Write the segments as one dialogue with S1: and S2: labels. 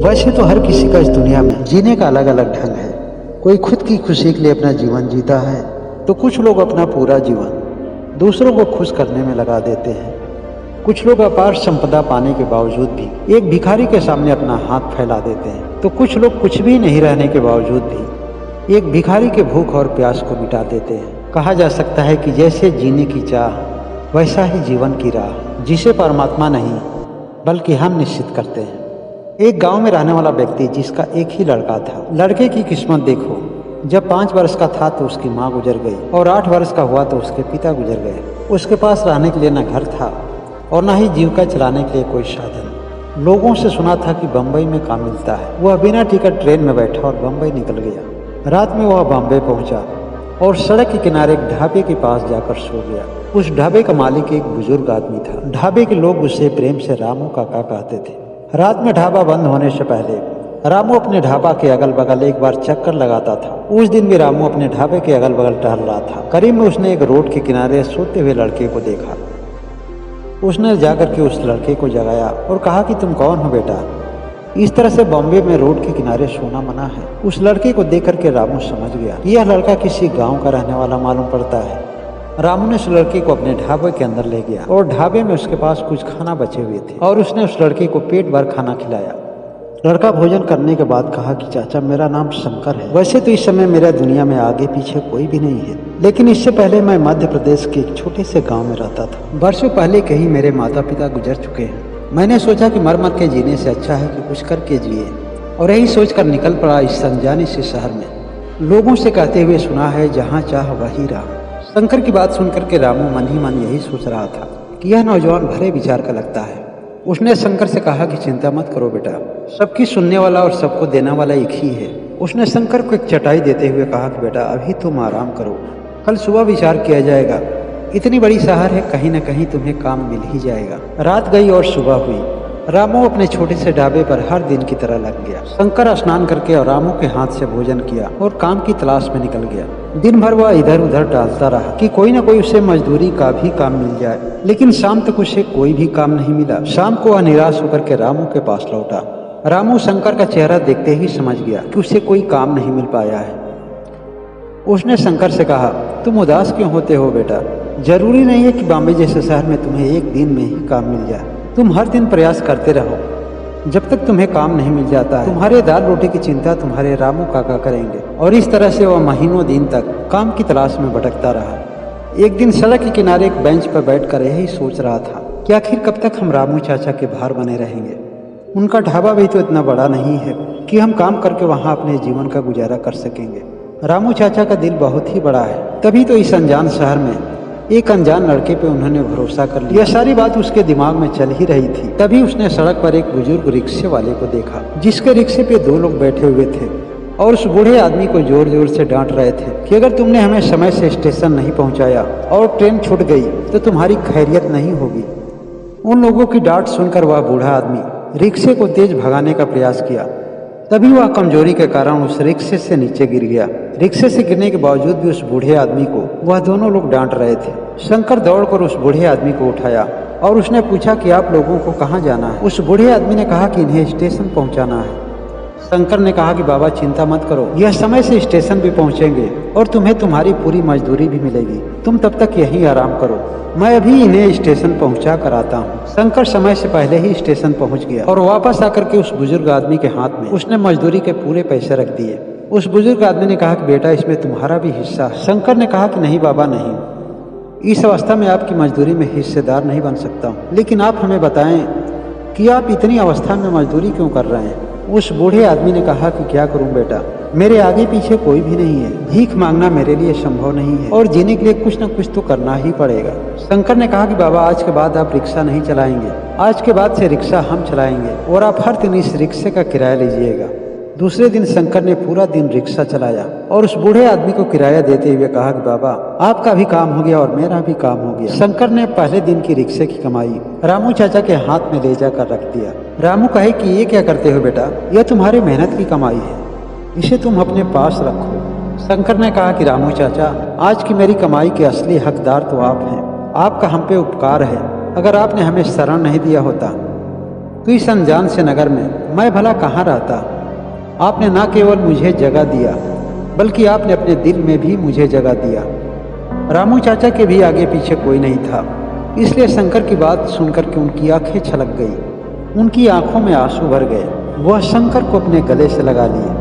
S1: वैसे तो हर किसी का इस दुनिया में जीने का अलग अलग ढंग है। कोई खुद की खुशी के लिए अपना जीवन जीता है, तो कुछ लोग अपना पूरा जीवन दूसरों को खुश करने में लगा देते हैं। कुछ लोग अपार संपदा पाने के बावजूद भी एक भिखारी के सामने अपना हाथ फैला देते हैं, तो कुछ लोग कुछ भी नहीं रहने के बावजूद भी एक भिखारी के भूख और प्यास को मिटा देते हैं। कहा जा सकता है कि जैसे जीने की चाह वैसा ही जीवन की राह, जिसे परमात्मा नहीं बल्कि हम निश्चित करते हैं। एक गांव में रहने वाला व्यक्ति जिसका एक ही लड़का था। लड़के की किस्मत देखो, जब 5 वर्ष का था तो उसकी माँ गुजर गई और 8 वर्ष का हुआ तो उसके पिता गुजर गए। उसके पास रहने के लिए न घर था और न ही जीविका चलाने के लिए कोई साधन। लोगों से सुना था कि बम्बई में काम मिलता है। वह बिना टिकट ट्रेन में बैठा और बम्बई निकल गया। रात में वह बम्बई पहुंचा और सड़क के किनारे एक ढाबे के पास जाकर सो गया। उस ढाबे का मालिक एक बुजुर्ग आदमी था। ढाबे के लोग उसे प्रेम से रामू काका कहते थे। रात में ढाबा बंद होने से पहले रामू अपने ढाबा के अगल बगल एक बार चक्कर लगाता था। उस दिन भी रामू अपने ढाबे के अगल बगल टहल रहा था। करीब में उसने एक रोड के किनारे सोते हुए लड़के को देखा। उसने जाकर के उस लड़के को जगाया और कहा कि तुम कौन हो बेटा? इस तरह से बॉम्बे में रोड के किनारे सोना मना है। उस लड़के को देख करके रामू समझ गया यह लड़का किसी गांव का रहने वाला मालूम पड़ता है। रामू ने उस लड़के को अपने ढाबे के अंदर ले गया और ढाबे में उसके पास कुछ खाना बचे हुए थे और उसने उस लड़के को पेट भर खाना खिलाया। लड़का भोजन करने के बाद कहा कि चाचा, मेरा नाम शंकर है। वैसे तो इस समय मेरा दुनिया में आगे पीछे कोई भी नहीं है, लेकिन इससे पहले मैं मध्य प्रदेश के एक छोटे से गांव में रहता था। वर्षों पहले कहीं मेरे माता पिता गुजर चुके हैं। मैंने सोचा कि मर मर के जीने से अच्छा है कि कुछ करके जिए, और यही सोचकर निकल पड़ा इस अनजाने से शहर में। लोगों से कहते हुए सुना है, जहाँ चाह वही राह। शंकर की बात सुनकर के रामू मन ही मन यही सोच रहा था कि यह नौजवान भले विचार का लगता है। उसने शंकर से कहा कि चिंता मत करो बेटा, सबकी सुनने वाला और सबको देने वाला एक ही है। उसने शंकर को एक चटाई देते हुए कहा कि बेटा अभी तुम आराम करो, कल सुबह विचार किया जाएगा। इतनी बड़ी शहर है, कहीं न कहीं तुम्हें काम मिल ही जाएगा। रात गई और सुबह हुई। रामू अपने छोटे से ढाबे पर हर दिन की तरह लग गया। शंकर स्नान करके और रामू के हाथ से भोजन किया और काम की तलाश में निकल गया। दिन भर वह इधर उधर टहलता रहा कि कोई न कोई उसे मजदूरी का भी काम मिल जाए, लेकिन शाम तक उसे कोई भी काम नहीं मिला। शाम को वह निराश होकर के रामू के पास लौटा। रामू शंकर का चेहरा देखते ही समझ गया कि उसे कोई काम नहीं मिल पाया है। उसने शंकर से कहा, तुम उदास क्यों होते हो बेटा? जरूरी नहीं है कि बॉम्बे जैसे शहर में तुम्हें एक दिन में ही काम मिल जाए। तुम हर दिन प्रयास करते रहो। जब तक तुम्हें काम नहीं मिल जाता है, तुम्हारे दाल रोटी की चिंता तुम्हारे रामू काका करेंगे। और इस तरह से वह महीनों दिन तक काम की तलाश में भटकता रहा। एक दिन सड़क के किनारे एक बेंच पर बैठकर यही सोच रहा था कि आखिर कब तक हम रामू चाचा के भार बने रहेंगे। उनका ढाबा भी तो इतना बड़ा नहीं है कि हम काम करके वहाँ अपने जीवन का गुजारा कर सकेंगे। रामू चाचा का दिल बहुत ही बड़ा है। तभी तो इस अनजान शहर में एक अनजान लड़के पे उन्होंने भरोसा कर लिया। यह सारी बात उसके दिमाग में चल ही रही थी। तभी उसने सड़क पर एक बुजुर्ग रिक्शे वाले को देखा, जिसके रिक्शे पे 2 लोग बैठे हुए थे और उस बूढ़े आदमी को जोर जोर से डांट रहे थे कि अगर तुमने हमें समय से स्टेशन नहीं पहुंचाया और ट्रेन छूट गई तो तुम्हारी खैरियत नहीं होगी। उन लोगों की डांट सुनकर वह बूढ़ा आदमी रिक्शे को तेज भगाने का प्रयास किया। तभी वह कमजोरी के कारण उस रिक्शे से नीचे गिर गया। रिक्शे से गिरने के बावजूद भी उस बूढ़े आदमी को वह दोनों लोग डांट रहे थे। शंकर दौड़कर उस बूढ़े आदमी को उठाया और उसने पूछा कि आप लोगों को कहाँ जाना है। उस बूढ़े आदमी ने कहा कि इन्हें स्टेशन पहुँचाना है। शंकर ने कहा कि बाबा चिंता मत करो, यह समय से स्टेशन भी पहुँचेंगे और तुम्हें तुम्हारी पूरी मजदूरी भी मिलेगी। तुम तब तक यहीं आराम करो, मैं अभी इन्हें स्टेशन पहुंचा कर आता हूँ। शंकर समय से पहले ही स्टेशन पहुंच गया और वापस आकर के उस बुजुर्ग आदमी के हाथ में उसने मजदूरी के पूरे पैसे रख दिए। उस बुजुर्ग आदमी ने कहा कि बेटा इसमें तुम्हारा भी हिस्सा है। शंकर ने कहा कि नहीं बाबा नहीं, इस अवस्था में आपकी मजदूरी में हिस्सेदार नहीं बन सकता हूँ, लेकिन आप हमें बताएं कि आप इतनी अवस्था में मजदूरी क्यों कर रहे हैं। उस बूढ़े आदमी ने कहा कि क्या करूं बेटा, मेरे आगे पीछे कोई भी नहीं है। भीख मांगना मेरे लिए संभव नहीं है और जीने के लिए कुछ न कुछ तो करना ही पड़ेगा। शंकर ने कहा कि बाबा आज के बाद आप रिक्शा नहीं चलाएंगे, आज के बाद से रिक्शा हम चलाएंगे और आप हर दिन इस रिक्शे का किराया लीजिएगा। दूसरे दिन शंकर ने पूरा दिन रिक्शा चलाया और उस बूढ़े आदमी को किराया देते हुए कहा कि बाबा आपका भी काम हो गया और मेरा भी काम हो गया। शंकर ने पहले दिन की रिक्शे की कमाई रामू चाचा के हाथ में ले जाकर रख दिया। रामू कहे कि ये क्या करते हो बेटा, यह तुम्हारी मेहनत की कमाई है, इसे तुम अपने पास रखो। शंकर ने कहा कि रामू चाचा आज की मेरी कमाई के असली हकदार तो आप हैं, आपका हम पे उपकार है। अगर आपने हमें शरण नहीं दिया होता तो इस अनजान से नगर में मैं भला कहाँ रहता। आपने न केवल मुझे जगह दिया बल्कि आपने अपने दिल में भी मुझे जगह दिया। रामू चाचा के भी आगे पीछे कोई नहीं था, इसलिए शंकर की बात सुनकर के उनकी आंखें छलक गई, उनकी आंखों में आंसू भर गए। वह शंकर को अपने गले से लगा लिए।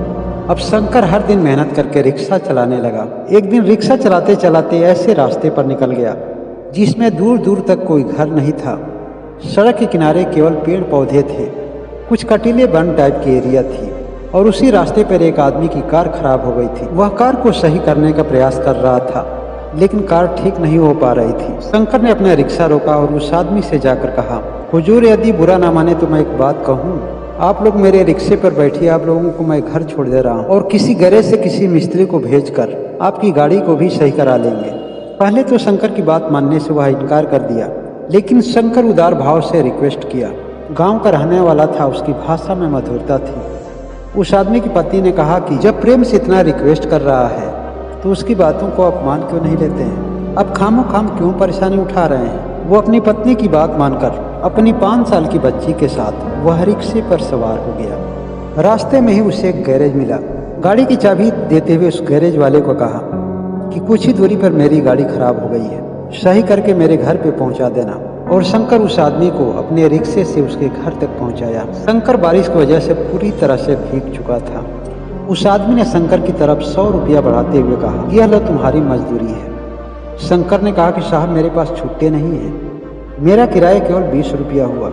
S1: अब शंकर हर दिन मेहनत करके रिक्शा चलाने लगा। एक दिन रिक्शा चलाते चलाते ऐसे रास्ते पर निकल गया जिसमें दूर दूर तक कोई घर नहीं था। सड़क के किनारे केवल पेड़ पौधे थे, कुछ कटीले वन टाइप की एरिया थी और उसी रास्ते पर एक आदमी की कार खराब हो गई थी। वह कार को सही करने का प्रयास कर रहा था लेकिन कार ठीक नहीं हो पा रही थी। शंकर ने अपना रिक्शा रोका और उस आदमी से जाकर कहा, हुजूर यदि बुरा ना माने तो मैं एक बात कहूँ, आप लोग मेरे रिक्शे पर बैठिए, आप लोगों को मैं घर छोड़ दे रहा हूँ और किसी गैरेज से किसी मिस्त्री को भेजकर आपकी गाड़ी को भी सही करा लेंगे। पहले तो शंकर की बात मानने से वह इनकार कर दिया, लेकिन शंकर उदार भाव से रिक्वेस्ट किया। गांव का रहने वाला था, उसकी भाषा में मधुरता थी। उस आदमी की पत्नी ने कहा कि जब प्रेम से इतना रिक्वेस्ट कर रहा है तो उसकी बातों को आप मान क्यों नहीं लेते हैं, अब खामो खाम क्यों परेशानी उठा रहे हैं। वो अपनी पत्नी की बात मानकर अपनी 5 साल की बच्ची के साथ वह रिक्शे पर सवार हो गया। रास्ते में ही उसे एक गैरेज मिला। गाड़ी की चाबी देते हुए उस गैरेज वाले को कहा कि कुछ ही दूरी पर मेरी गाड़ी खराब हो गई है, सही करके मेरे घर पे पहुंचा देना। और शंकर उस आदमी को अपने रिक्शे से उसके घर तक पहुंचाया। शंकर बारिश की वजह से पूरी तरह से भीग चुका था। उस आदमी ने शंकर की तरफ 100 रुपया बढ़ाते हुए कहा, यह लो तुम्हारी मजदूरी है। शंकर ने कहा कि साहब मेरे पास छुट्टे नहीं है, मेरा किराया केवल 20 रुपया हुआ।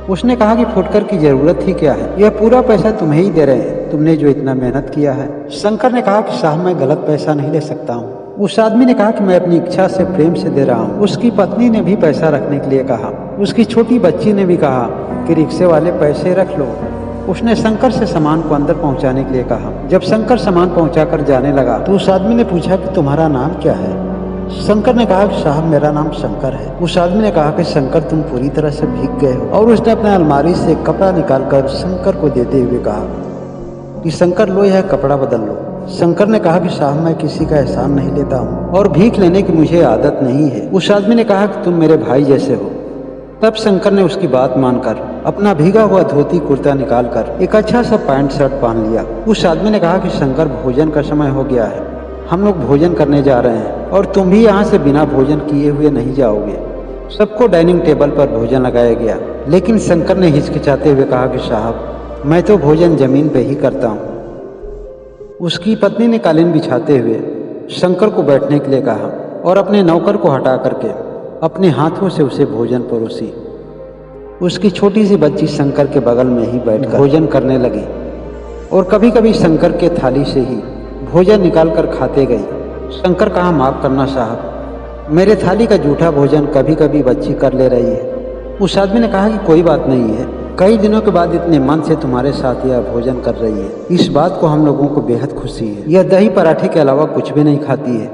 S1: उसने कहा कि फुटकर की जरूरत ही क्या है, यह पूरा पैसा तुम्हें ही दे रहे हैं, तुमने जो इतना मेहनत किया है। शंकर ने कहा कि साहब मैं गलत पैसा नहीं ले सकता हूँ। उस आदमी ने कहा कि मैं अपनी इच्छा से प्रेम से दे रहा हूँ। उसकी पत्नी ने भी पैसा रखने के लिए कहा। उसकी छोटी बच्ची ने भी कहा कि रिक्शे वाले पैसे रख लो। उसने शंकर से सामान को अंदर पहुंचाने के लिए कहा। जब शंकर सामान पहुंचाकर जाने लगा तो उस आदमी ने पूछा कि तुम्हारा नाम क्या है। शंकर ने कहा कि साहब मेरा नाम शंकर है। उस आदमी ने कहा कि शंकर तुम पूरी तरह से भीग गए हो। और उसने अपने अलमारी से कपड़ा निकालकर शंकर को देते हुए कहा कि शंकर लो यह कपड़ा बदल लो। शंकर ने कहा कि साहब मैं किसी का एहसान नहीं लेता हूँ और भीख लेने की मुझे आदत नहीं है। उस आदमी ने कहा कि तुम मेरे भाई जैसे हो। तब शंकर ने उसकी बात मानकर अपना भीगा हुआ धोती कुर्ता निकालकर एक अच्छा सा पैंट शर्ट पहन लिया। उस आदमी ने कहा कि शंकर भोजन का समय हो गया है, हम लोग भोजन करने जा रहे हैं और तुम भी यहाँ से बिना भोजन किए हुए नहीं जाओगे। सबको डाइनिंग टेबल पर भोजन लगाया गया, लेकिन शंकर ने हिचकिचाते हुए कहा कि साहब मैं तो भोजन जमीन पे ही करता हूँ। उसकी पत्नी ने कालीन बिछाते हुए शंकर को बैठने के लिए कहा और अपने नौकर को हटा करके अपने हाथों से उसे भोजन परोसी। उसकी छोटी सी बच्ची शंकर के बगल में ही बैठकर भोजन करने लगी और कभी कभी शंकर के थाली से ही भोजन निकाल कर खाते गई। शंकर कहा माफ़ करना साहब, मेरे थाली का जूठा भोजन कभी कभी बच्ची कर ले रही है। उस आदमी ने कहा कि कोई बात नहीं है, कई दिनों के बाद इतने मन से तुम्हारे साथ यह भोजन कर रही है, इस बात को हम लोगों को बेहद खुशी है। यह दही पराठे के अलावा कुछ भी नहीं खाती है,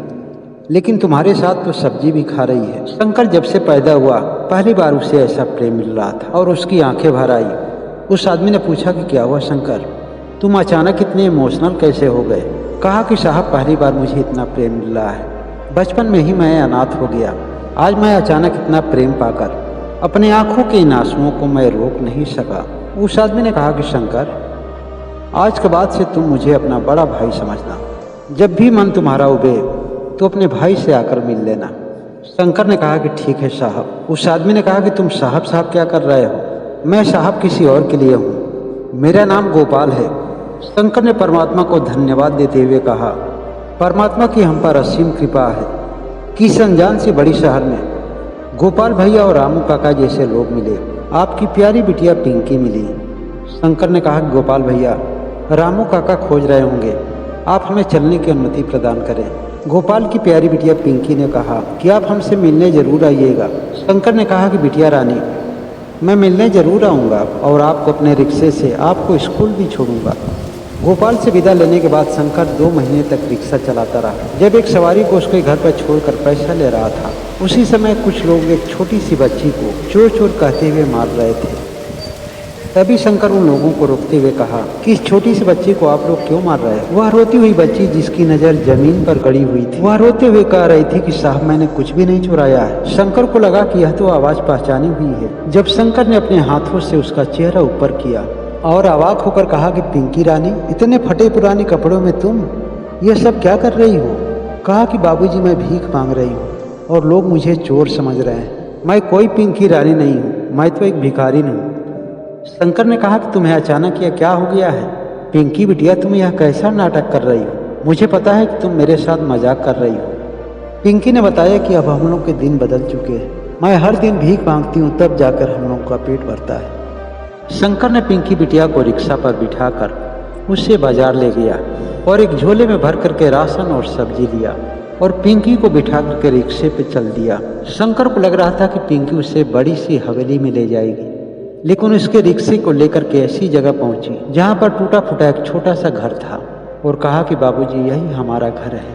S1: लेकिन तुम्हारे साथ तो सब्जी भी खा रही है। शंकर जब से पैदा हुआ पहली बार उसे ऐसा प्रेम मिल रहा था और उसकी आंखें भर आई। उस आदमी ने पूछा कि क्या हुआ शंकर, तुम अचानक इतने इमोशनल कैसे हो गए। कहा कि साहब पहली बार मुझे इतना प्रेम मिल रहा है, बचपन में ही मैं अनाथ हो गया, आज मैं अचानक इतना प्रेम पाकर अपने आंखों के इन आंसुओं को मैं रोक नहीं सका। उस आदमी ने कहा कि शंकर आज के बाद से तुम मुझे अपना बड़ा भाई समझना, जब भी मन तुम्हारा उबे तो अपने भाई से आकर मिल लेना। शंकर ने कहा कि ठीक है साहब। उस आदमी ने कहा कि तुम साहब साहब क्या कर रहे हो, मैं साहब किसी और के लिए हूँ, मेरा नाम गोपाल है। शंकर ने परमात्मा को धन्यवाद देते हुए कहा परमात्मा की हम पर असीम कृपा है कि इस अनजान से बड़ी शहर में गोपाल भैया और रामू काका जैसे लोग मिले, आपकी प्यारी बिटिया पिंकी मिली। शंकर ने कहा कि गोपाल भैया रामू काका खोज रहे होंगे, आप हमें चलने की अनुमति प्रदान करें। गोपाल की प्यारी बिटिया पिंकी ने कहा कि आप हमसे मिलने जरूर आइएगा। शंकर ने कहा कि बिटिया रानी मैं मिलने जरूर आऊँगा और आपको अपने रिक्शे से आपको स्कूल भी छोड़ूंगा। गोपाल से विदा लेने के बाद शंकर 2 महीने तक रिक्शा चलाता रहा। जब एक सवारी को उसके घर पर छोड़कर पैसा ले रहा था, उसी समय कुछ लोग एक छोटी सी बच्ची को चोर चोर कहते हुए मार रहे थे। तभी शंकर उन लोगों को रोकते हुए कहा कि इस छोटी सी बच्ची को आप लोग क्यों मार रहे हो। वह रोती हुई बच्ची जिसकी नज़र जमीन पर गड़ी हुई थी, वह रोते हुए कह रही थी कि साहब मैंने कुछ भी नहीं चुराया है। शंकर को लगा कि यह तो आवाज़ पहचानी हुई है। जब शंकर ने अपने हाथों से उसका चेहरा ऊपर किया और अवाक होकर कहा कि पिंकी रानी, इतने फटे पुराने कपड़ों में तुम ये सब क्या कर रही हो? कहा कि बाबूजी मैं भीख मांग रही हूँ और लोग मुझे चोर समझ रहे हैं। मैं कोई पिंकी रानी नहीं हूँ, मैं तो एक भिखारी हूँ। शंकर ने कहा कि तुम्हें अचानक यह क्या हो गया है? पिंकी बिटिया, तुम यह कैसा नाटक कर रही हो? मुझे पता है कि तुम मेरे साथ मजाक कर रही हो। पिंकी ने बताया कि अब हम लोग के दिन बदल चुके हैं। मैं हर दिन भीख मांगती हूँ, तब जाकर हम लोगों का पेट भरता है। शंकर ने पिंकी बिटिया को रिक्शा पर बिठाकर उससे बाजार ले गया और एक झोले में भर करके राशन और सब्जी लिया और पिंकी को बिठा करके रिक्शे पे चल दिया। शंकर को लग रहा था कि पिंकी उसे बड़ी सी हवेली में ले जाएगी, लेकिन उसके रिक्शे को लेकर के ऐसी जगह पहुंची जहां पर टूटा फूटा एक छोटा सा घर था और कहा कि बाबूजी, यही हमारा घर है।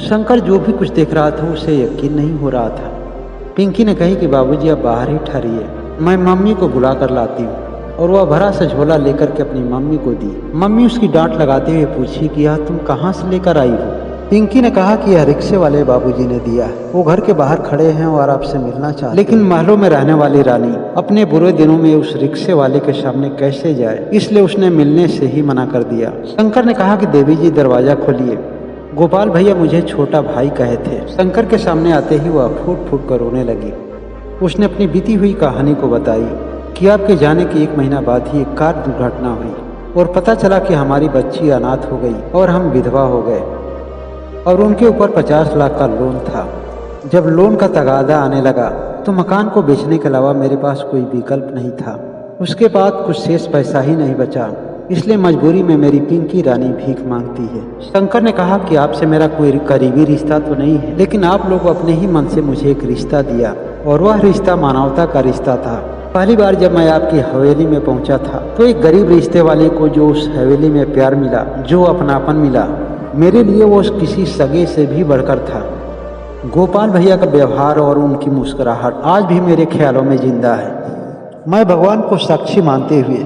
S1: शंकर जो भी कुछ देख रहा था उसे यकीन नहीं हो रहा था। पिंकी ने कही कि बाबूजी आप बाहर ही ठहरिए, मैं मम्मी को बुला कर लाती हूँ। और वह भरा सा झोला लेकर के अपनी मम्मी को दी। मम्मी उसकी डांट लगाते हुए पूछी कि यह तुम कहाँ से लेकर आई हो? पिंकी ने कहा कि यह रिक्शे वाले बाबूजी ने दिया है, वो घर के बाहर खड़े हैं और आपसे मिलना चाहते। लेकिन महलों में रहने वाली रानी अपने बुरे दिनों में उस रिक्शे वाले के सामने कैसे जाए, इसलिए उसने मिलने से ही मना कर दिया। शंकर ने कहा कि देवी जी दरवाजा खोलिए, गोपाल भैया मुझे छोटा भाई कहे थे। शंकर के सामने आते ही वह फूट फूट कर रोने लगी। उसने अपनी बीती हुई कहानी को बताई कि आपके जाने के 1 महीना बाद ही एक कार दुर्घटना हुई और पता चला कि हमारी बच्ची अनाथ हो गई और हम विधवा हो गए और उनके ऊपर 50 लाख का लोन था। जब लोन का तगादा आने लगा तो मकान को बेचने के अलावा मेरे पास कोई विकल्प नहीं था। उसके बाद कुछ शेष पैसा ही नहीं बचा, इसलिए मजबूरी में मेरी पिंकी रानी भीख मांगती है। शंकर ने कहा कि आपसे मेरा कोई करीबी रिश्ता तो नहीं है, लेकिन आप लोग अपने ही मन से मुझे एक रिश्ता दिया और वह रिश्ता मानवता का रिश्ता था। पहली बार जब मैं आपकी हवेली में पहुंचा था तो एक गरीब रिश्ते वाले को जो उस हवेली में प्यार मिला, जो अपनापन मिला, मेरे लिए वो किसी सगे से भी बढ़कर था। गोपाल भैया का व्यवहार और उनकी मुस्कुराहट आज भी मेरे ख्यालों में जिंदा है। मैं भगवान को साक्षी मानते हुए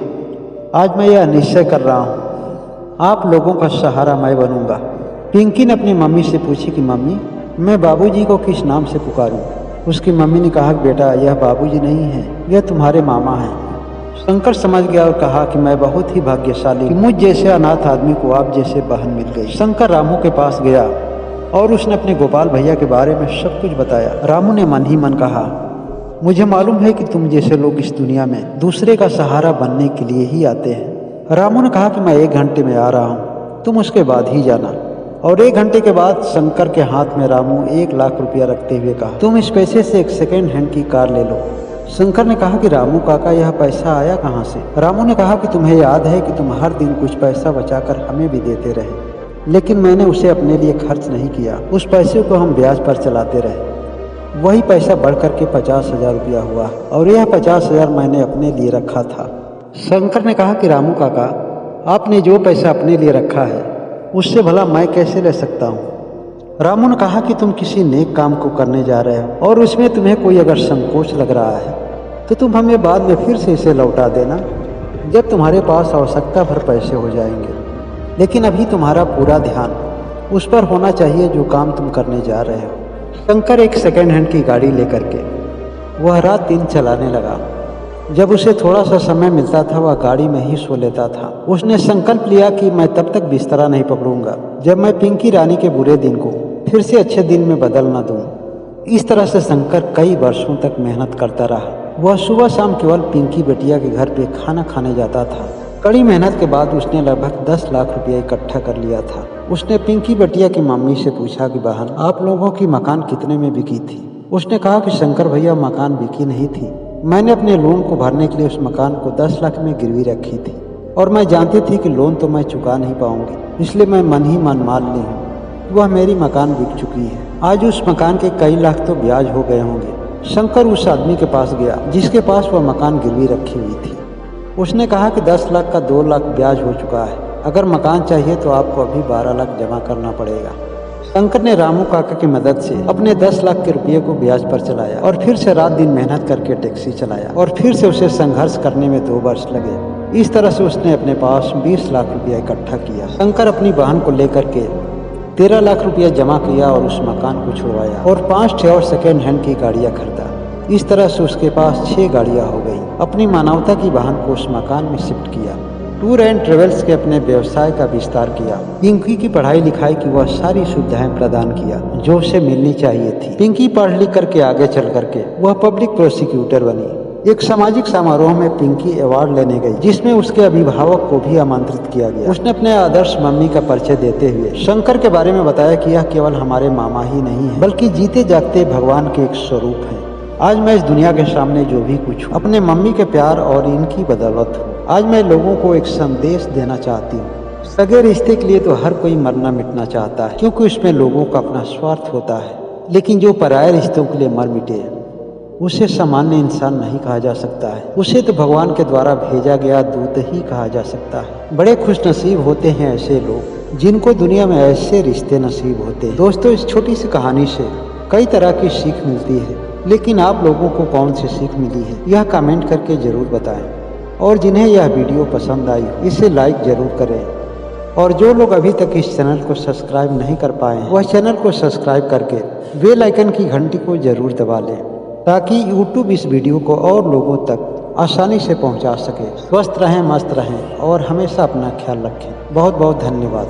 S1: आज मैं यह निश्चय कर रहा हूँ, आप लोगों का सहारा मैं बनूंगा। पिंकी ने अपनी मम्मी से पूछी कि मम्मी, मैं बाबूजी को किस नाम से पुकारूं? उसकी मम्मी ने कहा कि बेटा, यह बाबूजी नहीं है, यह तुम्हारे मामा हैं। शंकर समझ गया और कहा कि मैं बहुत ही भाग्यशाली कि मुझ जैसे अनाथ आदमी को आप जैसे बहन मिल गई। शंकर रामू के पास गया और उसने अपने गोपाल भैया के बारे में सब कुछ बताया। रामू ने मन ही मन कहा, मुझे मालूम है कि तुम जैसे लोग इस दुनिया में दूसरे का सहारा बनने के लिए ही आते हैं। रामू ने कहा कि मैं 1 घंटे में आ रहा हूँ, तुम उसके बाद ही जाना। और 1 घंटे के बाद शंकर के हाथ में रामू 1 लाख रुपया रखते हुए कहा, तुम इस पैसे से एक सेकेंड हैंड की कार ले लो। शंकर ने कहा कि रामू काका, यह पैसा आया कहाँ से? रामू ने कहा कि तुम्हें याद है कि तुम हर दिन कुछ पैसा बचाकर हमें भी देते रहे, लेकिन मैंने उसे अपने लिए खर्च नहीं किया। उस पैसे को हम ब्याज पर चलाते रहे। वही पैसा बढ़ करके 50,000 रुपया हुआ और यह 50,000 मैंने अपने लिए रखा था। शंकर ने कहा कि रामू काका, आपने जो पैसा अपने लिए रखा है उससे भला मैं कैसे ले सकता हूँ? रामू ने कहा कि तुम किसी नेक काम को करने जा रहे हो और उसमें तुम्हें कोई अगर संकोच लग रहा है तो तुम हमें बाद में फिर से इसे लौटा देना जब तुम्हारे पास आवश्यकता भर पैसे हो जाएंगे। लेकिन अभी तुम्हारा पूरा ध्यान उस पर होना चाहिए जो काम तुम करने जा रहे हो। शंकर एक सेकेंड हैंड की गाड़ी लेकर के वह रात दिन चलाने लगा। जब उसे थोड़ा सा समय मिलता था वह गाड़ी में ही सो लेता था। उसने संकल्प लिया कि मैं तब तक बिस्तरा नहीं पकड़ूंगा जब मैं पिंकी रानी के बुरे दिन को फिर से अच्छे दिन में बदल न दूं। इस तरह से शंकर कई वर्षों तक मेहनत करता रहा। वह सुबह शाम केवल पिंकी बेटिया के घर पे खाना खाने जाता था। कड़ी मेहनत के बाद उसने लगभग 10 लाख रुपया इकट्ठा कर लिया था। उसने पिंकी बेटिया की मम्मी से पूछा कि बहन, आप लोगों की मकान कितने में बिकी थी? उसने कहा कि शंकर भैया, मकान बिकी नहीं थी, मैंने अपने लोन को भरने के लिए उस मकान को 10 लाख में गिरवी रखी थी और मैं जानती थी कि लोन तो मैं चुका नहीं पाऊंगी, इसलिए मैं मन ही मन मान ली हूँ। वह मेरी मकान बिक चुकी है। आज उस मकान के कई लाख तो ब्याज हो गए होंगे। शंकर उस आदमी के पास गया जिसके पास वह मकान गिरवी रखी हुई थी। उसने कहा कि 10 लाख का 2 लाख ब्याज हो चुका है, अगर मकान चाहिए तो आपको अभी 12 लाख जमा करना पड़ेगा। शंकर ने रामू काका की मदद से अपने 10 लाख के रुपये को ब्याज पर चलाया और फिर से रात दिन मेहनत करके टैक्सी चलाया और फिर से उसे संघर्ष करने में 2 वर्ष लगे। इस तरह से उसने अपने पास 20 लाख रुपया इकट्ठा किया। शंकर अपनी बहन को लेकर के 13 लाख रुपया जमा किया और उस मकान को छुड़वाया और 5 और सेकेंड हैंड की गाड़ियाँ खरीदा। इस तरह से उसके पास 6 गाड़ियां हो गई। अपनी मानवता की वाहन को उस मकान में शिफ्ट किया। टूर एंड ट्रेवल्स के अपने व्यवसाय का विस्तार किया। पिंकी की पढ़ाई लिखाई की वह सारी सुविधाएं प्रदान किया जो उसे मिलनी चाहिए थी। पिंकी पढ़ लिख करके आगे चल करके वह पब्लिक प्रोसिक्यूटर बनी। एक सामाजिक समारोह में पिंकी अवार्ड लेने गई, जिसमें उसके अभिभावक को भी आमंत्रित किया गया। उसने अपने आदर्श मम्मी का परिचय देते हुए शंकर के बारे में बताया कि यह केवल हमारे मामा ही नहीं है, बल्कि जीते जागते भगवान के एक स्वरूप है। आज मैं इस दुनिया के सामने जो भी कुछ हूँ, अपने मम्मी के प्यार और इनकी बदौलत हूँ। आज मैं लोगों को एक संदेश देना चाहती हूँ। सगे रिश्ते के लिए तो हर कोई मरना मिटना चाहता है, क्योंकि उसमें लोगों का अपना स्वार्थ होता है। लेकिन जो पराये रिश्तों के लिए मर मिटे, उसे सामान्य इंसान नहीं कहा जा सकता है। उसे तो भगवान के द्वारा भेजा गया दूत ही कहा जा सकता है। बड़े खुशनसीब होते हैं ऐसे लोग जिनको दुनिया में ऐसे रिश्ते नसीब होते हैं। दोस्तों, इस छोटी सी कहानी से कई तरह की सीख मिलती है, लेकिन आप लोगों को कौन सी सीख मिली है यह कमेंट करके जरूर बताएं। और जिन्हें यह वीडियो पसंद आई इसे लाइक जरूर करें। और जो लोग अभी तक इस चैनल को सब्सक्राइब नहीं कर पाए हैं, वह चैनल को सब्सक्राइब करके बेल आइकन की घंटी को जरूर दबा लें, ताकि यूट्यूब इस वीडियो को और लोगों तक आसानी से पहुंचा सके। स्वस्थ रहें, मस्त रहें और हमेशा अपना ख्याल रखें। बहुत बहुत धन्यवाद।